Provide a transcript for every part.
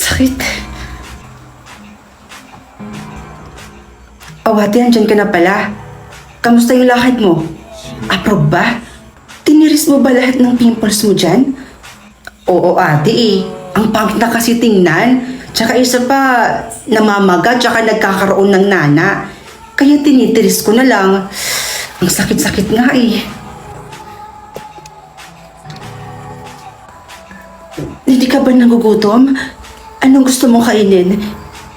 Sakit. Oh, ate, andyan ka na pala. Kamusta yung lakad mo? Approve ba? Tiniris mo ba lahat ng pimples mo dyan? Oo, ate eh. Ang pangit na kasi tingnan. Tsaka isa pa, namamaga, tsaka nagkakaroon ng nana. Kaya tinitiris ko na lang. Ang sakit-sakit nga eh. Hindi ka ba nagugutom? Anong gusto mong kainin?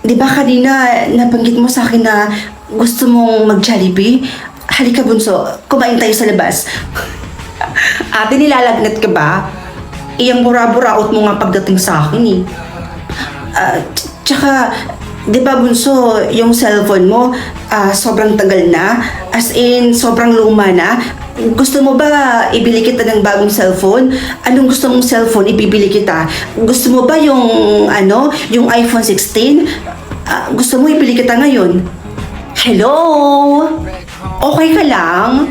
Di ba kanina nabanggit mo sa akin na gusto mong mag-Jollibee? Halika bunso, kumain tayo sa labas. Ate, nilalagnat ka ba? Iyang bura-buraot mo nga pagdating sa akin eh. Tsaka, di ba bunso, yung cellphone mo, sobrang tagal na? As in, sobrang luma na? Gusto mo ba ibili kita ng bagong cellphone? Anong gusto mong cellphone ibibili kita? Gusto mo ba yung yung iPhone 16? Gusto mo ibili kita ngayon? Hello? Okay ka lang?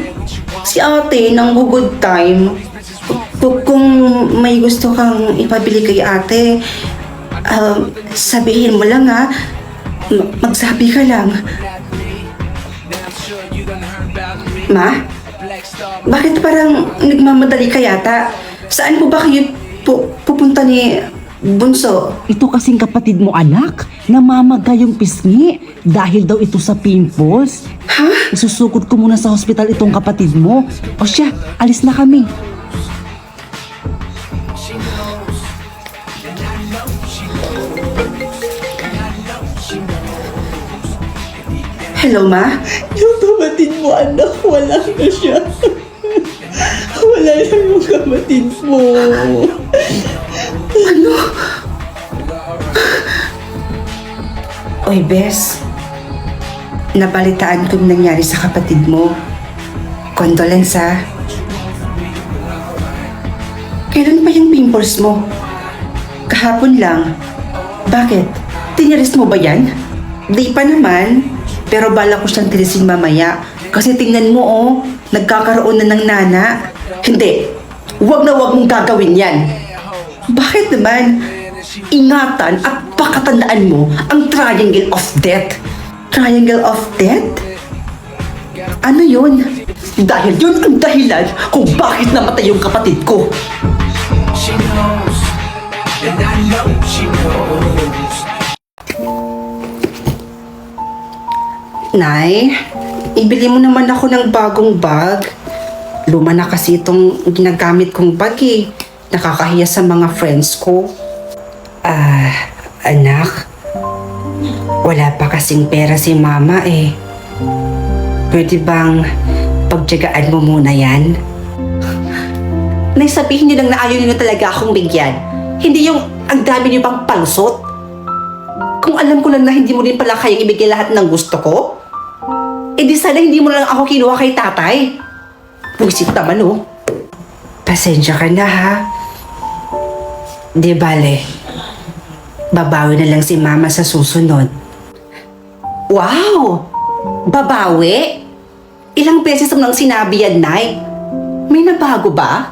Si ate nang good time. Kung may gusto kang ipabili kay ate, sabihin mo lang ha. Magsabi ka lang. Ma? Bakit parang nagmamadali ka yata? Saan po ba kayo pupunta ni Bunso? Ito kasing kapatid mo, anak. Namamaga yung pisngi dahil daw ito sa pimples. Ha? Isusukod ko muna sa hospital itong kapatid mo. O siya, alis na kami. Hello, Ma? Yung kapatid mo, anak, wala na siya. Wala na yung kapatid mo. Ano? Oy, Bes. Nabalitaan ko yung nangyari sa kapatid mo. Condolence, ha? Kailan pa yung pimples mo? Kahapon lang. Bakit? Tiniris mo ba yan? Di pa naman. Pero bala ko siyang tirisin mamaya. Kasi tingnan mo, oh. Nagkakaroon na ng nana. Hindi. Huwag na huwag mong gagawin yan. Bakit naman? Ingatan at pakatandaan mo ang triangle of death. Triangle of death? Ano yun? Dahil yun ang dahilan kung bakit namatay yung kapatid ko. She knows, and I know she knows. Nay, ibili mo naman ako ng bagong bag. Luma na kasi itong ginagamit kong bag eh. Nakakahiya sa mga friends ko. Anak, wala pa kasing pera si mama eh. Pwede bang pagtiyagaan mo muna yan? Nay, sabihin niyo lang na ayaw niyo talaga akong bigyan. Hindi yung ang dami niyo pang palusot. Kung alam ko lang na hindi mo rin pala kayang ibigay lahat ng gusto ko, eh di sana hindi mo lang ako kinuha kay tatay. Puisit naman oh. Pasensya ka na ha. Di bale, babawi na lang si mama sa susunod. Wow! Babawi? Ilang beses mo nang sinabi yan, Nay? May nabago ba?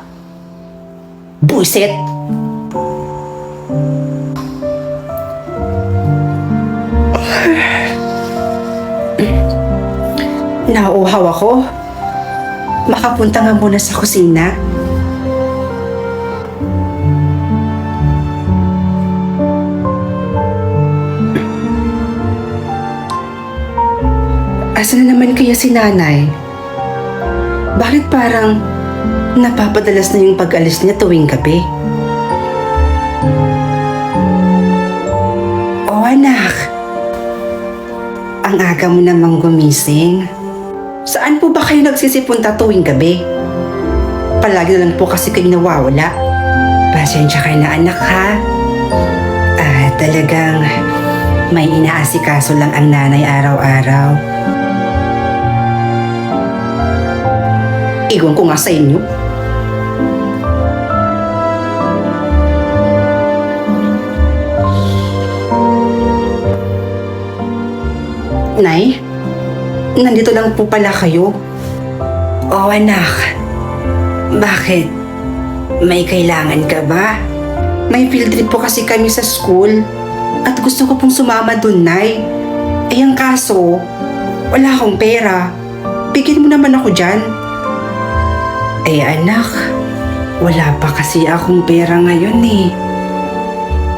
Buisit! Nauuhaw ako. Makapunta nga muna sa kusina. Asa na naman kaya si nanay? Bakit parang napapadalas na yung pag-alis niya tuwing gabi? Oh anak, ang aga mo namang gumising. Saan po ba kayo nagsisipunta tuwing gabi? Palagi na lang po kasi kayo nawawala. Pasensya ka na anak ha. Talagang may inaasikaso lang ang nanay araw-araw. Iwan ko nga sa inyo. Nay? Nandito lang po pala kayo. Oh anak, bakit? May kailangan ka ba? May field trip po kasi kami sa school. At gusto ko pong sumama dun, Nay. Eh, ang kaso, wala akong pera. Bigyan mo naman ako dyan. Eh, anak, wala pa kasi akong pera ngayon eh.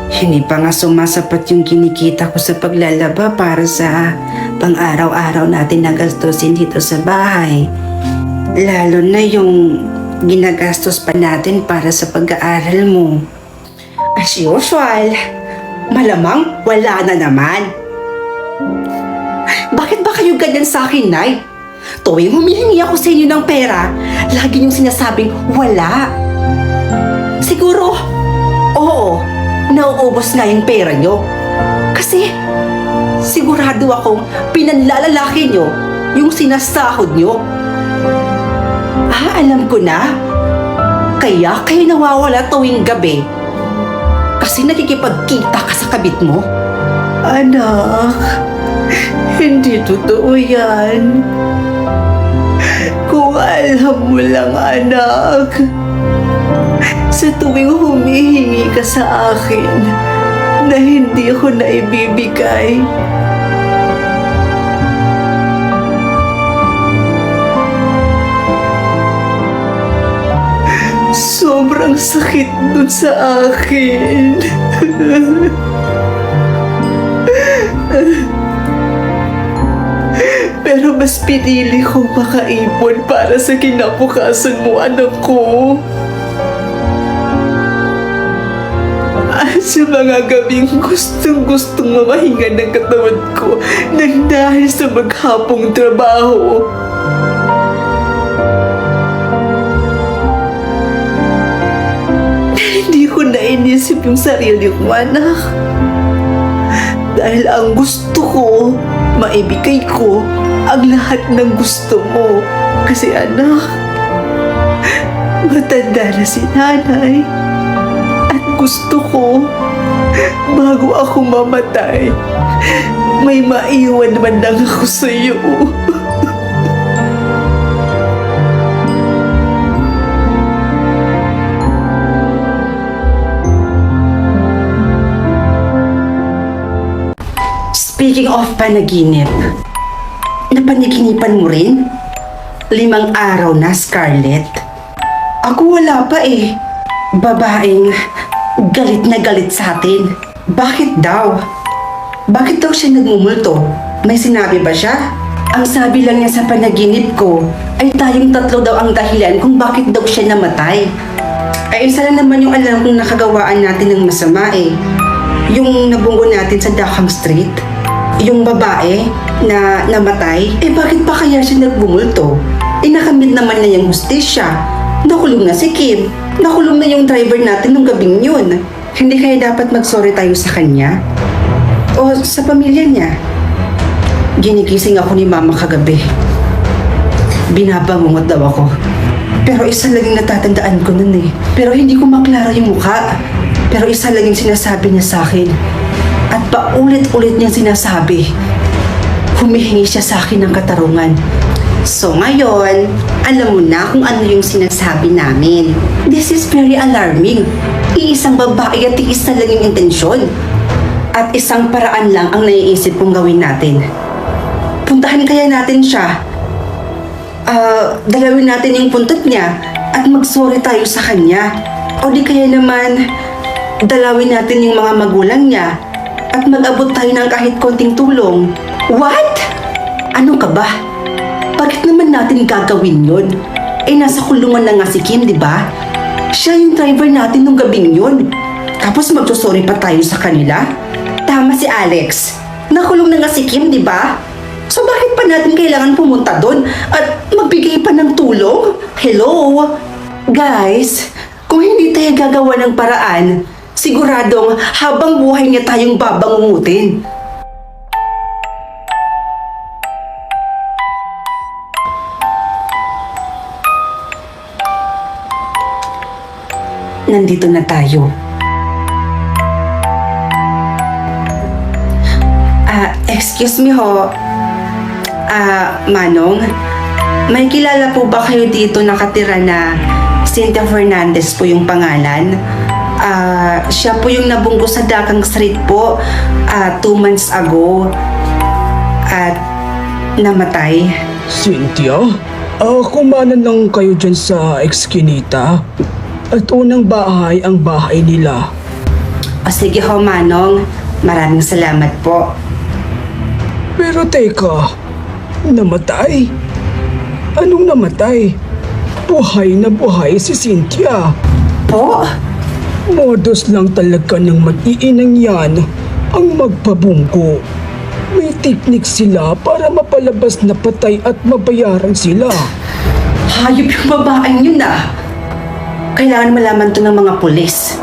Hindi pa nga sumasapat yung kinikita ko sa paglalaba para sa pang-araw-araw natin na gastusin dito sa bahay. Lalo na yung ginagastos pa natin para sa pag-aaral mo. As usual, malamang wala na naman. Bakit ba kayo ganyan sa akin, Nay? Tuwing humihingi ako sa inyo ng pera, lagi niyong sinasabing wala. Siguro, oo, nauubos nga yung pera niyo. Kasi, sigurado akong pinanlalalaki niyo yung sinasahod niyo. Alam ko na. Kaya kayo nawawala tuwing gabi. Kasi nakikipagkita ka sa kabit mo. Anak, hindi totoo yan. Kung alam mo lang, anak, sa tuwing humihingi ka sa akin na hindi ko na ibibigay, sobrang sakit dun sa akin. Pero mas pinili kong makaipon para sa kinabukasan mo, anak ko. At sa mga gabing gustong mamahinga ng katawan ko nang dahil sa maghapong trabaho, hindi ko na inisip yung sarili ko, anak. Dahil ang gusto ko, maibigay ko ang lahat ng gusto mo. Kasi anak, matanda na si nanay. At gusto ko, bago ako mamatay, may maiwan man lang ako sa iyo. Speaking of panaginip, napanaginipan mo rin? 5 araw na, Scarlett. Ako wala pa eh. Babaeng galit na galit sa atin. Bakit daw? Bakit daw siya nagmumulto? May sinabi ba siya? Ang sabi lang niya sa panaginip ko ay tayong 3 daw ang dahilan kung bakit daw siya namatay. Ay isa lang naman yung alam kong nakagawaan natin ng masama eh. Yung nabunggo natin sa Dackham Street. Yung babae na namatay, eh bakit pa kaya siya nagbumulto? Eh nakamit naman na yung hustisya. Nakulong na si Kim. Nakulong na yung driver natin nung gabing yun. Hindi kaya dapat mag-sorry tayo sa kanya? O sa pamilya niya? Ginigising ako ni Mama kagabi. Binabangungot daw ako. Pero isa lang yung natatandaan ko nun eh. Pero hindi ko maklaro yung mukha. Pero isa lang yung sinasabi niya sa akin. At paulit-ulit niyang sinasabi, humihingi siya sa akin ng katarungan. So ngayon, alam mo na kung ano yung sinasabi namin. This is very alarming. Iisang babae at isa lang yung intensyon. At isang paraan lang ang naiisip kong gawin natin. Puntahan kaya natin siya. Dalawin natin yung puntot niya at mag-sorry tayo sa kanya. O di kaya naman, dalawin natin yung mga magulang niya at mag-abot tayo ng kahit konting tulong. What? Ano ka ba? Bakit naman natin gagawin yun? Eh, nasa kulungan na nga si Kim, di ba? Siya yung driver natin nung gabing yun. Tapos magsusorry pa tayo sa kanila? Tama si Alex. Nakulong na nga si Kim, di ba? So bakit pa natin kailangan pumunta doon at magbigay pa ng tulong? Hello? Guys, kung hindi tayo gagawa ng paraan, siguradong habang buhay niya tayong babangungutin. Nandito na tayo. Excuse me ho. Manong, may kilala po ba kayo dito nakatira na Cynthia Fernandez po yung pangalan? Siya po yung nabunggo sa Dakang Street po 2 months ago at namatay. Cynthia, kumanan lang kayo dyan sa Eskinita. At unang bahay ang bahay nila. O sige ho, Manong. Maraming salamat po. Pero teka, namatay? Anong namatay? Buhay na buhay si Cynthia. Po? Modus lang talaga ng mag-iinang yan ang magpabunggo. May teknik sila para mapalabas na patay at mabayaran sila. Hayop yung babaeng yun ah. Kailangan malaman to ng mga pulis.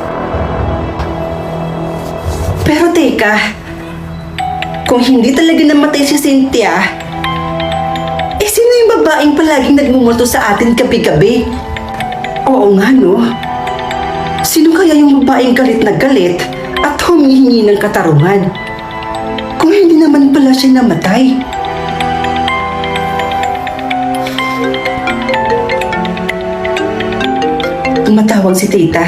Pero teka, kung hindi talaga namatay si Cynthia, sino yung babaeng palaging nagmumulto sa atin gabi-gabi? Oo nga no. Sino kaya yung babaeng galit na galit at humihingi ng katarungan? Kung hindi naman pala siya namatay. Tumatawag si tita.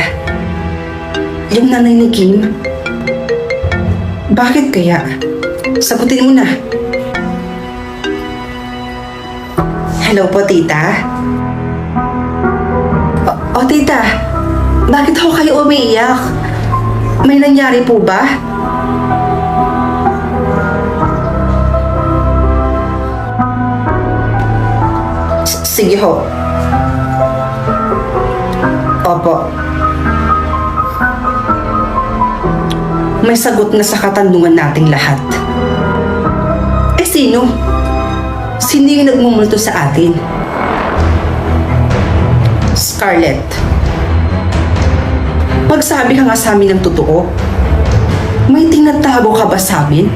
Yung nanay ni Kim. Bakit kaya? Sagutin mo na. Hello po, tita. O tita, bakit ho kayo umiiyak? May nangyari po ba? Sige ho. Opo. May sagot na sa katanungan nating lahat. Sino? Sino yung nagmumulto sa atin? Scarlett. Magsabi ka nga sa amin ng totoo. May tinatago ka ba sa amin?